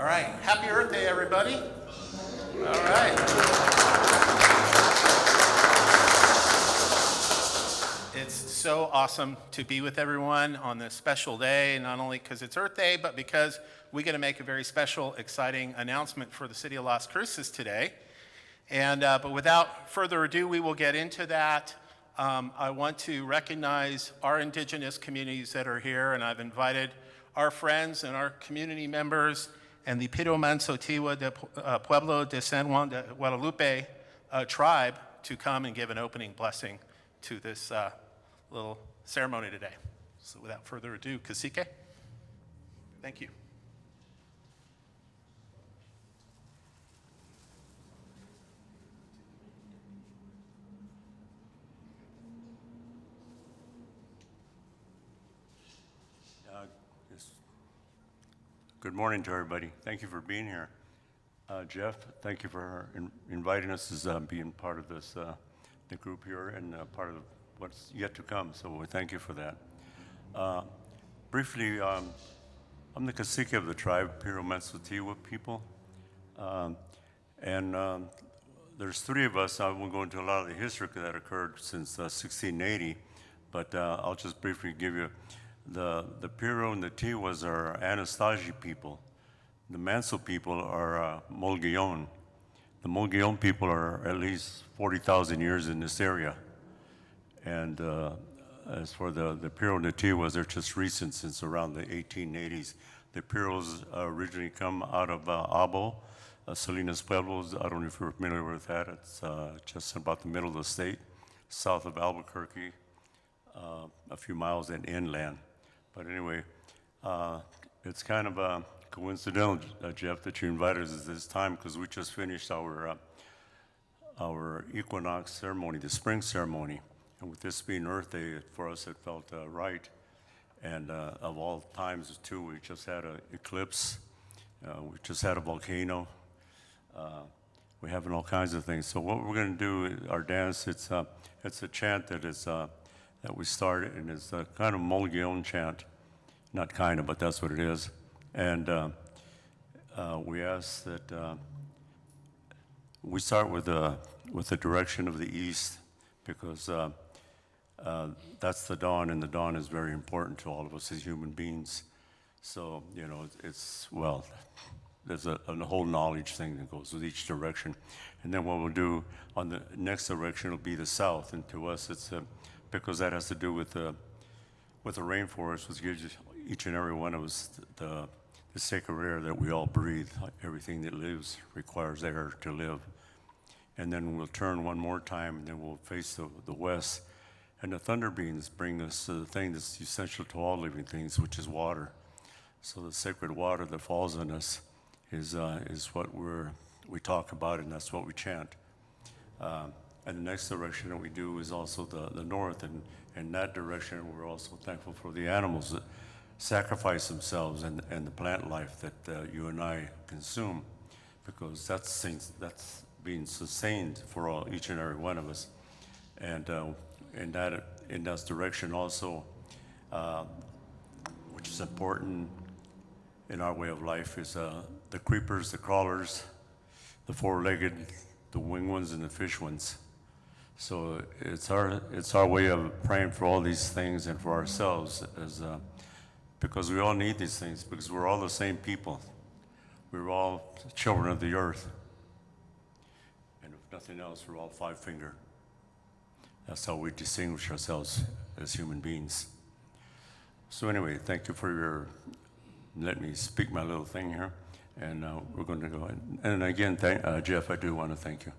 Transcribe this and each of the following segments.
All right, happy Earth Day, everybody. All right. It's so awesome to be with everyone on this special day, not only because it's Earth Day, but because we get to make a very special, exciting announcement for the city of Las Cruces today. And but without further ado, we will get into that. I want to recognize our indigenous communities that are here, and I've invited our friends and our community members and the Piromansotiwa de Pueblo de San Juan de Guadalupe tribe to come and give an opening blessing to this little ceremony today. So without further ado, Cacique, thank you. Good morning to everybody. Thank you for being here. Jeff, thank you for inviting us as being part of this, the group here and part of what's yet to come. So we thank you for that. Briefly, I'm the cacique of the tribe, Piromansotiwa people. There's three of us. I won't go into a lot of the history that occurred since 1680, but I'll just briefly give you the Piro and the Tiwas are Anasazi people. The Manso people are Molguillon. The Molguillon people are at least 40,000 years in this area. And as for the Piro and the Tiwas, they're just recent, since around the 1880s. The Piros originally come out of Abo, Salinas Pueblos. I don't know if you're familiar with that. It's just about the middle of the state, south of Albuquerque, a few miles inland. But anyway, it's kind of coincidental, Jeff, that you invited us at this time, because we just finished our equinox ceremony, the spring ceremony. And with this being Earth Day, for us it felt right. And of all times, too, we just had an eclipse. We just had a volcano. We're having all kinds of things. So what we're going to do, our dance, it's a chant that is that we started, and it's a kind of Molguillon chant. Not kind of, but that's what it is. And we ask that we start with the direction of the east, because that's the dawn, and the dawn is very important to all of us as human beings. So, you know, well, there's a whole knowledge thing that goes with each direction. And then what we'll do on the next direction will be the south, and to us it's because that has to do with the rainforest, which gives each and every one of us the sacred air that we all breathe. Everything that lives requires air to live. And then we'll turn one more time, and then we'll face the west. And the thunder beams bring us to the thing that's essential to all living things, which is water. So the sacred water that falls on us is what we talk about, and that's what we chant. And the next direction that we do is also the north, and in that direction we're also thankful for the animals that sacrifice themselves and the plant life that you and I consume, because that's being sustained for each and every one of us. And in that direction also, which is important in our way of life, is the creepers, the crawlers, the four-legged, the winged ones, and the fish ones. So it's our way of praying for all these things and for ourselves, because we all need these things, because we're all the same people. We're all children of the earth. And if nothing else, we're all five-finger. That's how we distinguish ourselves as human beings. So anyway, thank you for let me speak my little thing here. And we're going to go ahead. And again, Jeff, I do want to thank you.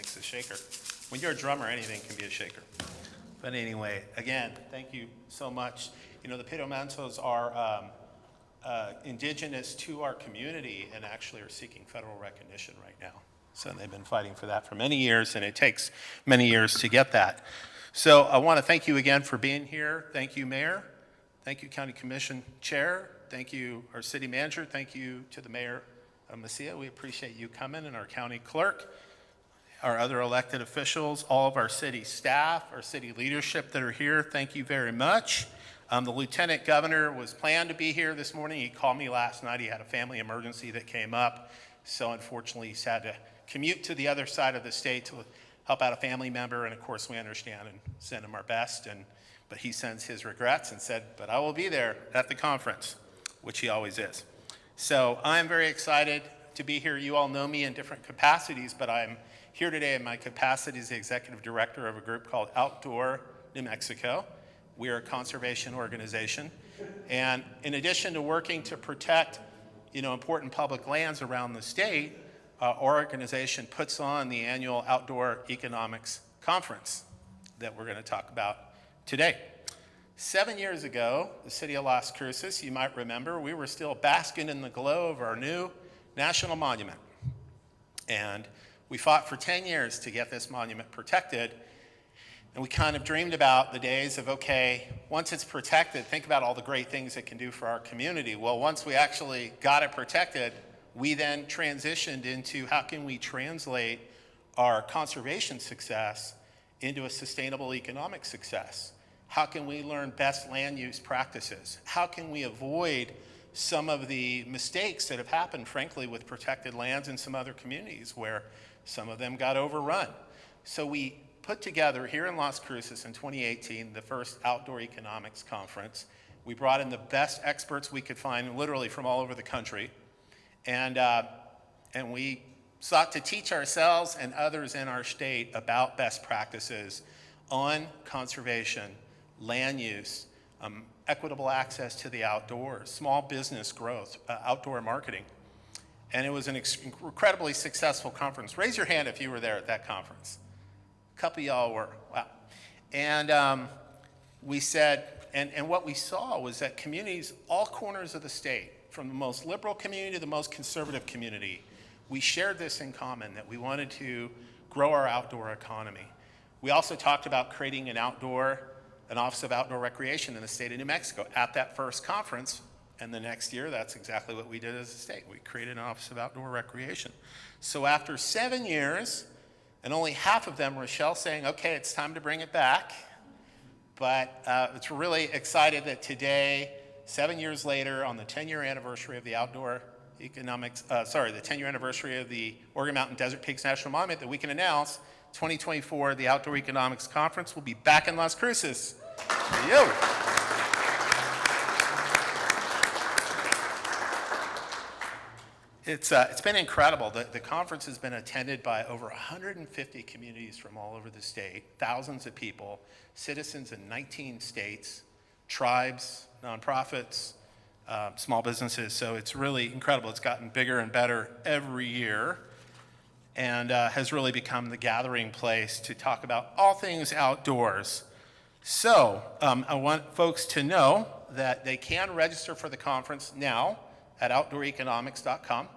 makes a shaker. When you're a drummer, anything can be a shaker. But anyway, again, thank you so much. You know, the Pidomentos are indigenous to our community and actually are seeking federal recognition right now. So they've been fighting for that for many years, and it takes many years to get that. So I want to thank you again for being here. Thank you, Mayor. Thank you, County Commission Chair. Thank you, our City Manager. Thank you to the Mayor of Mesilla. We appreciate you coming, and our County Clerk, our other elected officials, all of our city staff, our city leadership that are here. Thank you very much. The Lieutenant Governor was planned to be here this morning. He called me last night. He had a family emergency that came up. So unfortunately, he's had to commute to the other side of the state to help out a family member. And of course, we understand and send him our best. But he sends his regrets and said, but I will be there at the conference, which he always is. So I'm very excited to be here. You all know me in different capacities, but I'm here today in my capacity as the executive director of a group called Outdoor New Mexico. We are a conservation organization. And in addition to working to protect, important public lands around the state, our organization puts on the annual Outdoor Economics Conference that we're going to talk about today. 7 years ago, the city of Las Cruces, you might remember, we were still basking in the glow of our new national monument. And we fought for 10 years to get this monument protected. And we kind of dreamed about the days of, okay, once it's protected, think about all the great things it can do for our community. Well, once we actually got it protected, we then transitioned into how can we translate our conservation success into a sustainable economic success? How can we learn best land use practices? How can we avoid some of the mistakes that have happened, frankly, with protected lands in some other communities where some of them got overrun? So we put together here in Las Cruces in 2018 the first Outdoor Economics Conference. We brought in the best experts we could find, literally from all over the country, and we sought to teach ourselves and others in our state about best practices on conservation, land use, equitable access to the outdoors, small business growth, outdoor marketing. And it was an incredibly successful conference. Raise your hand if you were there at that conference. A couple of y'all were, wow. And we said, and what we saw was that communities, all corners of the state, from the most liberal community to the most conservative community, we shared this in common, that we wanted to grow our outdoor economy. We also talked about creating an Office of Outdoor Recreation in the state of New Mexico at that first conference. And the next year, that's exactly what we did as a state. We created an Office of Outdoor Recreation. So after 7 years, and only half of them, Rochelle saying, okay, it's time to bring it back. But it's really excited that today, 7 years later, on the 10-year anniversary of the the 10-year anniversary of the Oregon Mountain Desert Peaks National Monument, that we can announce 2024, the Outdoor Economics Conference will be back in Las Cruces. Yo. It's been incredible. The conference has been attended by over 150 communities from all over the state, thousands of people, citizens in 19 states, tribes, nonprofits, small businesses. So it's really incredible. It's gotten bigger and better every year, and has really become the gathering place to talk about all things outdoors. So I want folks to know that they can register for the conference now at outdooreconomics.com,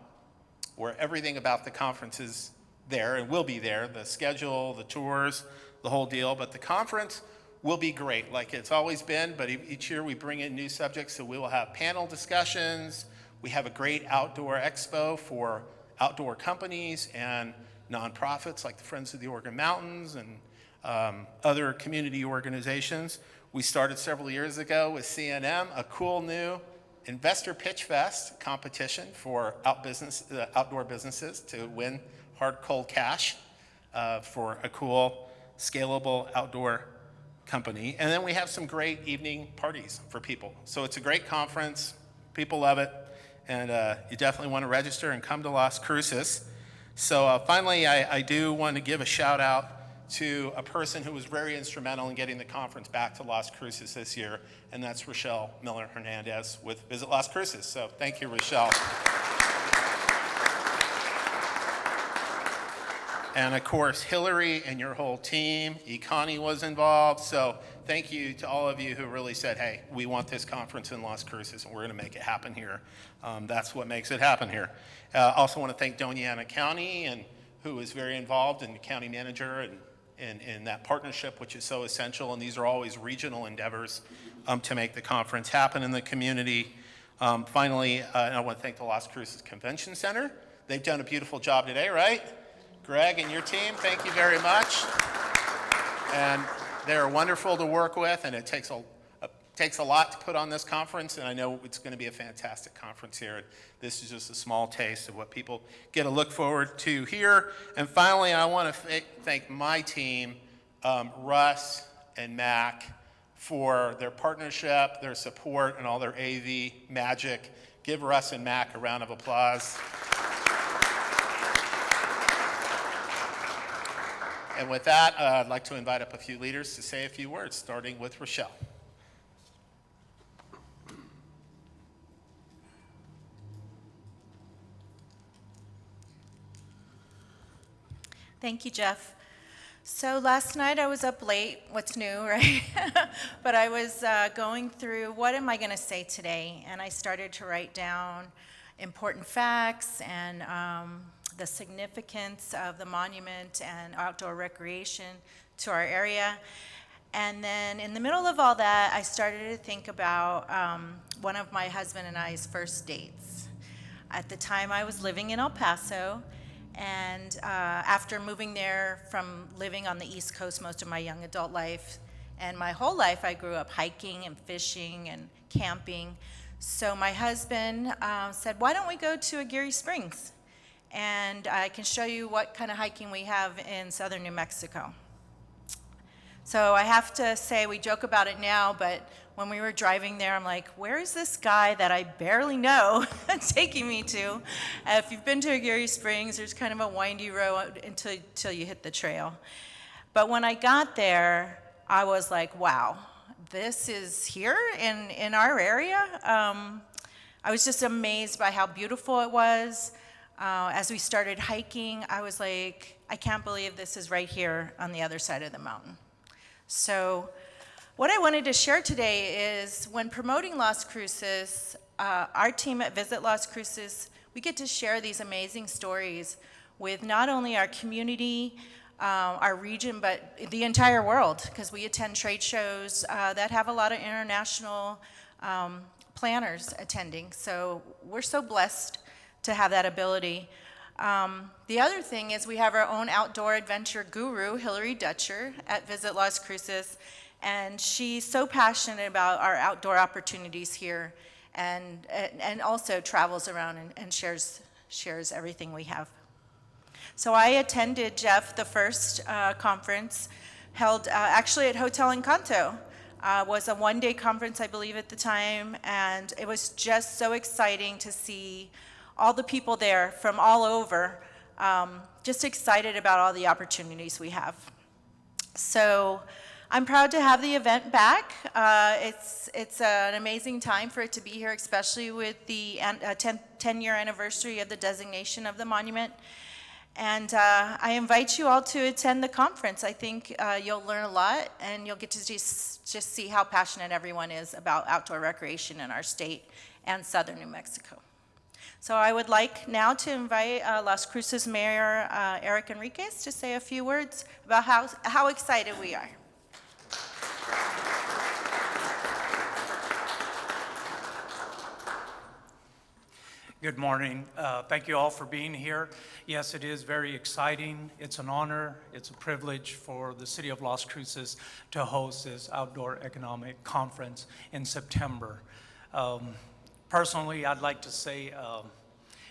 where everything about the conference is there and will be there, the schedule, the tours, the whole deal. But the conference will be great, like it's always been, but each year we bring in new subjects, so we will have panel discussions. We have a great outdoor expo for outdoor companies and nonprofits like the Friends of the Oregon Mountains and other community organizations. We started several years ago with CNM, a cool new Investor Pitch Fest competition for outdoor businesses to win hard, cold cash for a cool, scalable outdoor company. And then we have some great evening parties for people. So it's a great conference. People love it. And you definitely want to register and come to Las Cruces. So finally, I do want to give a shout out to a person who was very instrumental in getting the conference back to Las Cruces this year, and that's Rochelle Miller Hernandez with Visit Las Cruces. So thank you, Rochelle. And of course, Hillary and your whole team, Connie was involved. So thank you to all of you who really said, hey, we want this conference in Las Cruces and we're going to make it happen here. That's what makes it happen here. Also want to thank Doña Ana County, and who is very involved, in the county manager and in that partnership, which is so essential. And these are always regional endeavors to make the conference happen in the community. Finally, I want to thank the Las Cruces Convention Center. They've done a beautiful job today, right? Greg and your team, thank you very much. And they're wonderful to work with, and it takes a lot to put on this conference, and I know it's going to be a fantastic conference here. This is just a small taste of what people get to look forward to here. And finally, I want to thank my team, Russ and Mac, for their partnership, their support, and all their AV magic. Give Russ and Mac a round of applause. And with that, I'd like to invite up a few leaders to say a few words, starting with Rochelle. Thank you, Jeff. So last night I was up late. What's new, right? But I was going through, what am I going to say today? And I started to write down important facts and the significance of the monument and outdoor recreation to our area. And then in the middle of all that, I started to think about one of my husband and I's first dates. At the time, I was living in El Paso, and after moving there from living on the East Coast most of my young adult life, and my whole life I grew up hiking and fishing and camping. So my husband said, why don't we go to Aguirre Springs? And I can show you what kind of hiking we have in southern New Mexico. So I have to say, we joke about it now, but when we were driving there, I'm like, where is this guy that I barely know taking me to? If you've been to Aguirre Springs, there's kind of a windy road until you hit the trail. But when I got there, I was like, wow, this is here in our area. I was just amazed by how beautiful it was. As we started hiking, I was like, I can't believe this is right here on the other side of the mountain. So what I wanted to share today is, when promoting Las Cruces, our team at Visit Las Cruces, we get to share these amazing stories with not only our community, our region, but the entire world, because we attend trade shows that have a lot of international planners attending. So we're so blessed to have that ability. The other thing is, we have our own outdoor adventure guru, Hillary Dutcher, at Visit Las Cruces, and she's so passionate about our outdoor opportunities here, and also travels around and shares everything we have. So I attended, Jeff, the first conference held actually at Hotel Encanto. Was a one-day conference, I believe, at the time, and it was just so exciting to see all the people there from all over, just excited about all the opportunities we have. So I'm proud to have the event back. It's an amazing time for it to be here, especially with the 10-year anniversary of the designation of the monument. And I invite you all to attend the conference. I think you'll learn a lot, and you'll get to just see how passionate everyone is about outdoor recreation in our state and southern New Mexico. So I would like now to invite Las Cruces Mayor Eric Enriquez to say a few words about how excited we are. Good morning. Thank you all for being here. Yes, it is very exciting. It's an honor. It's a privilege for the city of Las Cruces to host this outdoor economic conference in September. Personally, I'd like to say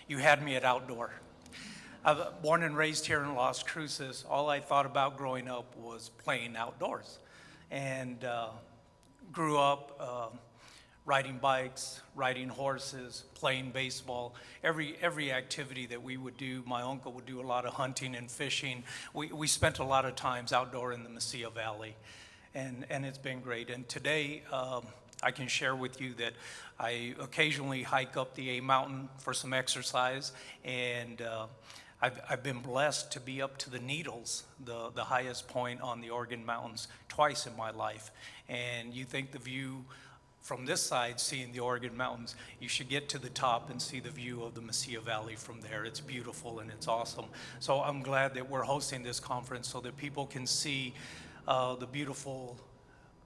you had me at outdoor. I'm born and raised here in Las Cruces. All I thought about growing up was playing outdoors, and grew up riding bikes, riding horses, playing baseball, every activity that we would do. My uncle would do a lot of hunting and fishing. We spent a lot of times outdoor in the Mesilla Valley, and it's been great. And today, I can share with you that I occasionally hike up the A Mountain for some exercise, and I've been blessed to be up to the Needles, the highest point on the Oregon Mountains, twice in my life. And you think the view from this side, seeing the Oregon Mountains, you should get to the top and see the view of the Mesilla Valley from there. It's beautiful and it's awesome. So I'm glad that we're hosting this conference so that people can see the beautiful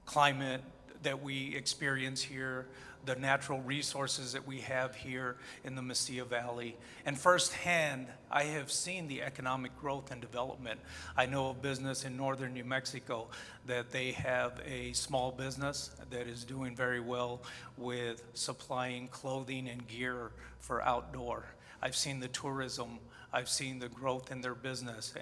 climate that we experience here, the natural resources that we have here in the Mesilla Valley. And firsthand, I have seen the economic growth and development. I know of business in northern New Mexico that they have a small business that is doing very well with supplying clothing and gear for outdoor. I've seen the tourism, I've seen the growth in their business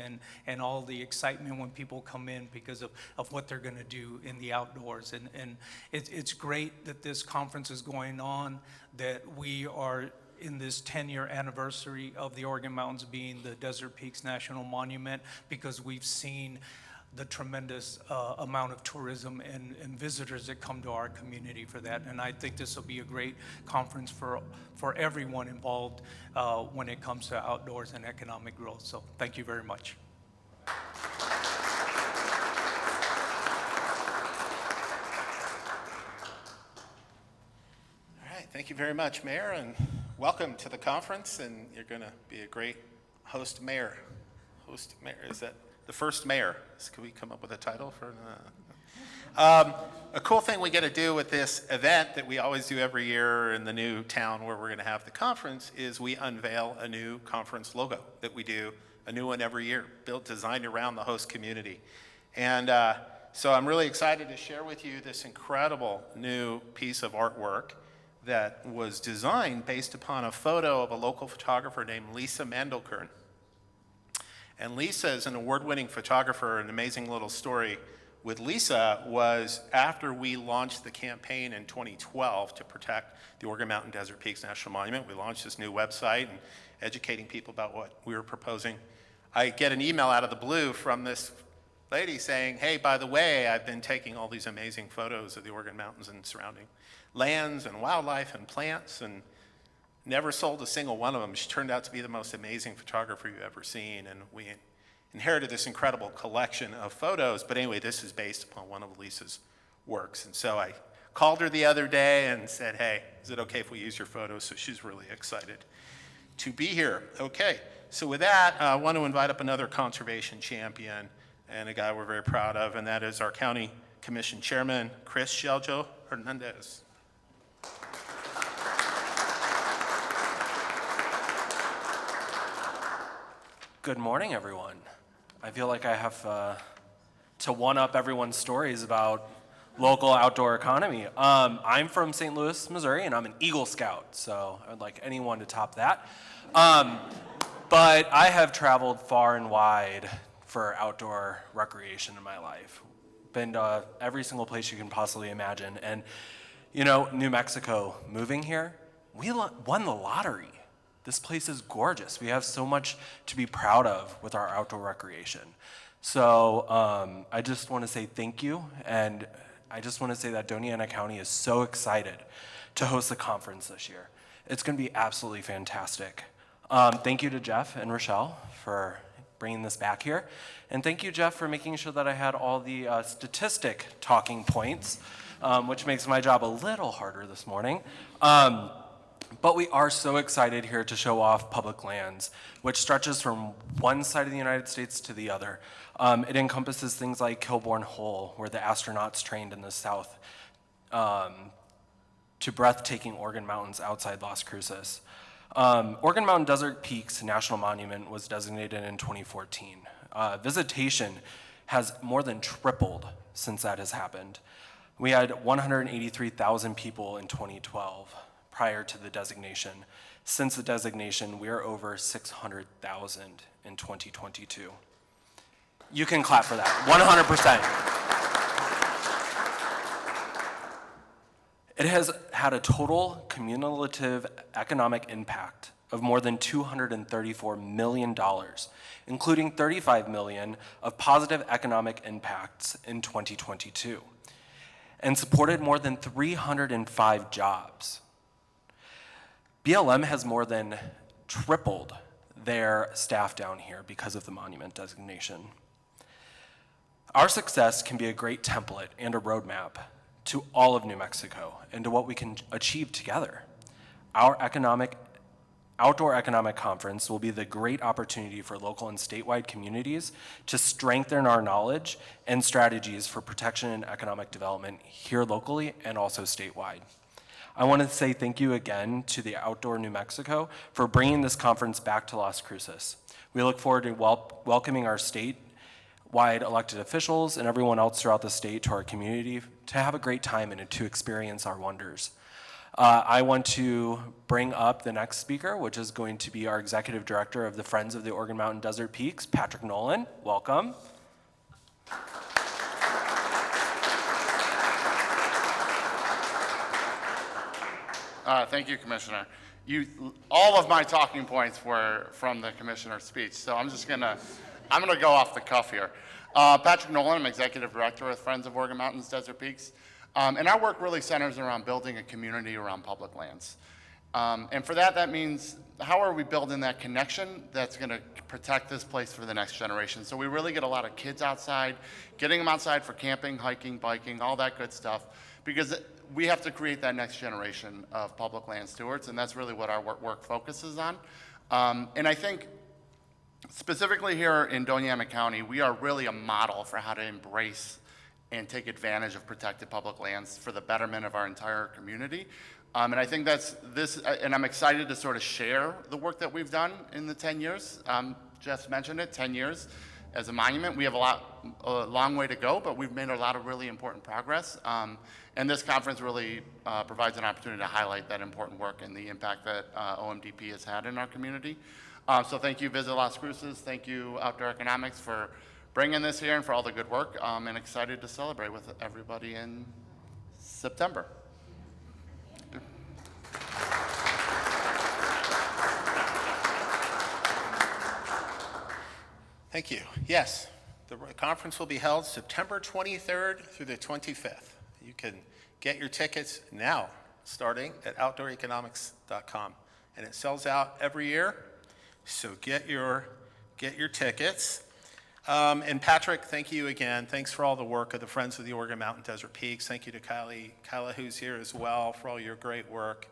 and all the excitement when people come in because of what they're gonna do in the outdoors. And it's great that this conference is going on, that we are in this 10-year anniversary of the Oregon Mountains being the Desert Peaks National Monument, because we've seen the tremendous amount of tourism and visitors that come to our community for that. And I think this will be a great conference for everyone involved when it comes to outdoors and economic growth. So thank you very much. All right, thank you very much, Mayor, and welcome to the conference. And you're going to be a great host mayor. Host mayor, is that the first mayor? Can we come up with a title for? A cool thing we get to do with this event that we always do every year in the new town where we're going to have the conference is we unveil a new conference logo that we do, a new one every year, designed around the host community. And so I'm really excited to share with you this incredible new piece of artwork that was designed based upon a photo of a local photographer named Lisa Mandelkern. And Lisa is an award-winning photographer. An amazing little story with Lisa was after we launched the campaign in 2012 to protect the Oregon Mountain Desert Peaks National Monument. We launched this new website and educating people about what we were proposing. I get an email out of the blue from this lady saying, hey, by the way, I've been taking all these amazing photos of the Oregon Mountains and surrounding lands and wildlife and plants, and never sold a single one of them. She turned out to be the most amazing photographer you've ever seen, and we inherited this incredible collection of photos. But anyway, this is based upon one of Lisa's works. And so I called her the other day and said, hey, is it okay if we use your photos? So she's really excited to be here. Okay, so with that, I want to invite up another conservation champion and a guy we're very proud of, and that is our County Commission Chairman, Chris Sheljo Hernandez. Good morning, everyone. I feel like I have to one-up everyone's stories about local outdoor economy. I'm from St. Louis, Missouri, and I'm an Eagle Scout, so I would like anyone to top that. But I have traveled far and wide for outdoor recreation in my life. Been to every single place you can possibly imagine. And, you know, New Mexico, moving here, we won the lottery. This place is gorgeous. We have so much to be proud of with our outdoor recreation. So I just want to say thank you, and I just want to say that Doña County is so excited to host the conference this year. It's going to be absolutely fantastic. Thank you to Jeff and Rochelle for bringing this back here. And thank you, Jeff, for making sure that I had all the statistic talking points, which makes my job a little harder this morning. But we are so excited here to show off public lands, which stretches from one side of the United States to the other. It encompasses things like Kilbourne Hole, where the astronauts trained in the south, to breathtaking Oregon mountains outside Las Cruces. Oregon Mountain Desert Peaks National Monument was designated in 2014. Visitation has more than tripled since that has happened. We had 183,000 people in 2012. Prior to the designation. Since the designation, we are over 600,000 in 2022. You can clap for that, 100%. It has had a total cumulative economic impact of more than $234 million, including $35 million of positive economic impacts in 2022, and supported more than 305 jobs. BLM has more than tripled their staff down here because of the monument designation. Our success can be a great template and a roadmap to all of New Mexico and to what we can achieve together. Our Outdoor Economic Conference will be the great opportunity for local and statewide communities to strengthen our knowledge and strategies for protection and economic development here locally and also statewide. I want to say thank you again to the Outdoor New Mexico for bringing this conference back to Las Cruces. We look forward to welcoming our statewide elected officials and everyone else throughout the state to our community to have a great time and to experience our wonders. I want to bring up the next speaker, which is going to be our Executive Director of the Friends of the Organ Mountain Desert Peaks, Patrick Nolan. Welcome. Thank you, Commissioner. All of my talking points were from the Commissioner's speech, so I'm gonna go off the cuff here. Patrick Nolan, I'm Executive Director with Friends of Organ Mountains Desert Peaks. And our work really centers around building a community around public lands. And for that means how are we building that connection that's gonna protect this place for the next generation? So we really get a lot of kids outside, getting them outside for camping, hiking, biking, all that good stuff, because we have to create that next generation of public land stewards, and that's really what our work focuses on. And I think specifically here in Doña Ana County, we are really a model for how to embrace and take advantage of protected public lands for the betterment of our entire community. And I think and I'm excited to sort of share the work that we've done in the 10 years. Jeff mentioned it, 10 years as a monument. We have a long way to go, but we've made a lot of really important progress. And this conference really provides an opportunity to highlight that important work and the impact that OMDP has had in our community. So thank you, Visit Las Cruces. Thank you, Outdoor Economics, for bringing this here and for all the good work. And excited to celebrate with everybody in September. Thank you. Yes, the conference will be held September 23rd through the 25th. You can get your tickets now, starting at outdooreconomics.com. And it sells out every year, so get your tickets. And Patrick, thank you again. Thanks for all the work of the Friends of the Organ Mountain Desert Peaks. Thank you to Kyla, who's here as well, for all your great work.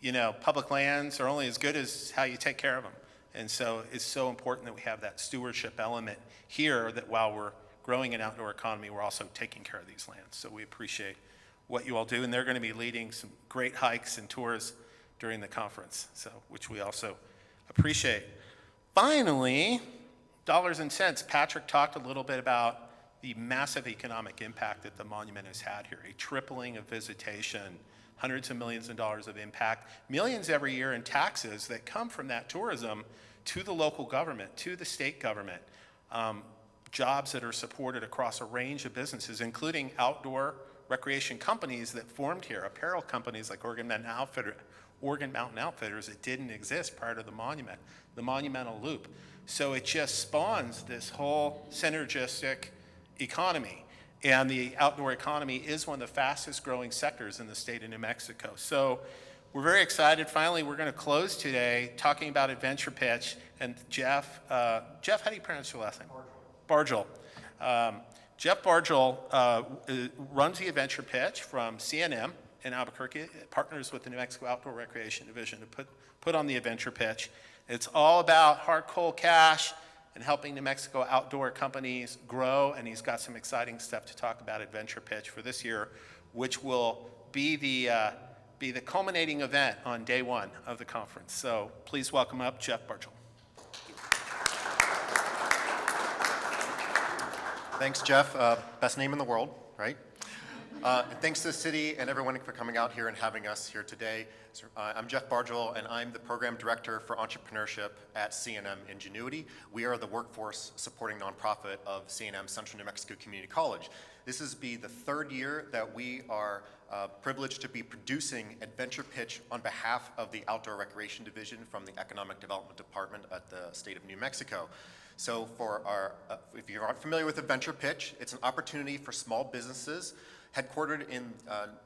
You know, public lands are only as good as how you take care of them. And so it's so important that we have that stewardship element here, that while we're growing an outdoor economy, we're also taking care of these lands. So we appreciate what you all do. And they're going to be leading some great hikes and tours during the conference, so which we also appreciate. Finally, dollars and cents. Patrick talked a little bit about the massive economic impact that the monument has had here, a tripling of visitation, hundreds of millions of dollars of impact, millions every year in taxes that come from that tourism to the local government, to the state government, jobs that are supported across a range of businesses, including outdoor recreation companies that formed here, apparel companies like Organ Mountain Outfitters that didn't exist prior to the monument, the Monumental Loop. So it just spawns this whole synergistic economy. And the outdoor economy is one of the fastest growing sectors in the state of New Mexico. So we're very excited. Finally, we're going to close today talking about Adventure Pitch. And Jeff, how do you pronounce your last name? Bargel. Jeff Bargel runs the Adventure Pitch from CNM in Albuquerque, partners with the New Mexico Outdoor Recreation Division to put on the Adventure Pitch. It's all about hard, cold cash and helping New Mexico outdoor companies grow, and he's got some exciting stuff to talk about Adventure Pitch for this year, which will be the culminating event on day one of the conference. So please welcome up Jeff Bargel. Thanks, Jeff. Best name in the world, right? And thanks to the city and everyone for coming out here and having us here today. I'm Jeff Bargel, and I'm the Program Director for Entrepreneurship at CNM Ingenuity. We are the workforce supporting nonprofit of CNM Central New Mexico Community College. This is the third year that we are privileged to be producing Adventure Pitch on behalf of the Outdoor Recreation Division from the Economic Development Department at the state of New Mexico. So if you aren't familiar with Adventure Pitch, it's an opportunity for small businesses headquartered in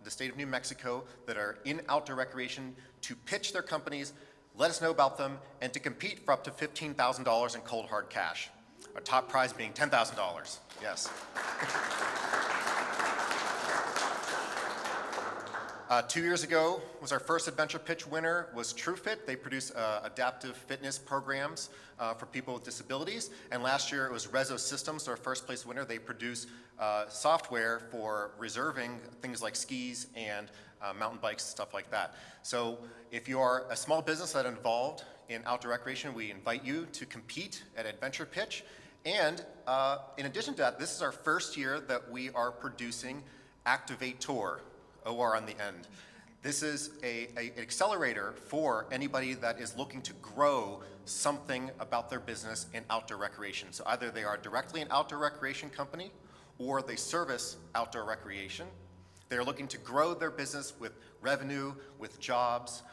the state of New Mexico that are in outdoor recreation to pitch their companies, let us know about them, and to compete for up to $15,000 in cold hard cash. Our top prize being $10,000. Yes. 2 years ago was our first adventure pitch winner was TrueFit. They produce adaptive fitness programs for people with disabilities. And last year it was Rezo Systems, our first place winner. They produce software for reserving things like skis and mountain bikes, stuff like that. So if you are a small business that is involved in outdoor recreation, we invite you to compete at Adventure Pitch. And in addition to that, this is our first year that we are producing Activate Tour. OR on the end. This is an accelerator for anybody that is looking to grow something about their business in outdoor recreation. So either they are directly an outdoor recreation company or they service outdoor recreation. They're looking to grow their business with revenue, with jobs.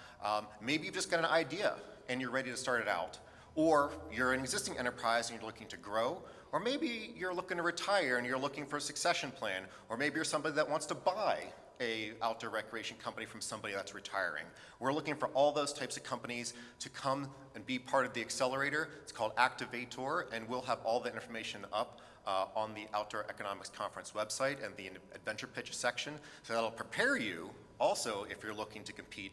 Maybe you've just got an idea and you're ready to start it out. Or you're an existing enterprise and you're looking to grow. Or maybe you're looking to retire and you're looking for a succession plan. Or maybe you're somebody that wants to buy a outdoor recreation company from somebody that's retiring. We're looking for all those types of companies to come and be part of the accelerator. It's called Activator, and we'll have all the information up on the Outdoor Economics Conference website and the Adventure Pitch section. So that'll prepare you also if you're looking to compete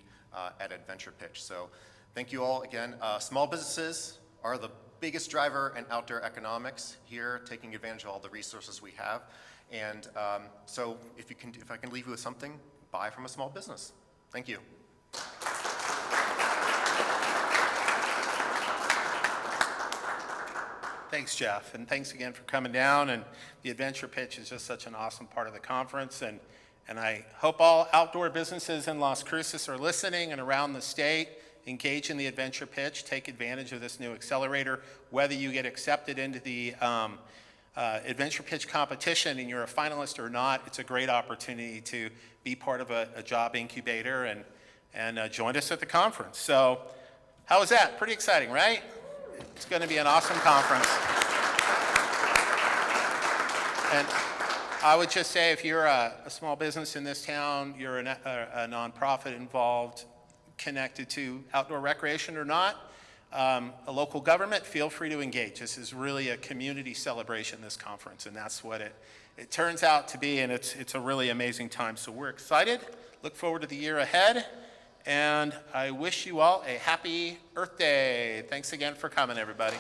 at Adventure Pitch. So thank you all again. Small businesses are the biggest driver in outdoor economics here, taking advantage of all the resources we have. And so if I can leave you with something, buy from a small business. Thank you. Thanks, Jeff, and thanks again for coming down. And the Adventure Pitch is just such an awesome part of the conference. And I hope all outdoor businesses in Las Cruces are listening and around the state. Engage in the Adventure Pitch. Take advantage of this new accelerator. Whether you get accepted into the Adventure Pitch competition and you're a finalist or not, it's a great opportunity to be part of a job incubator and join us at the conference. So how was that? Pretty exciting, right? It's going to be an awesome conference. And I would just say if you're a small business in this town, you're a nonprofit involved, connected to outdoor recreation or not, a local government, feel free to engage. This is really a community celebration, this conference, and that's what it turns out to be, and it's a really amazing time. So we're excited, look forward to the year ahead, and I wish you all a happy Earth Day. Thanks again for coming, everybody.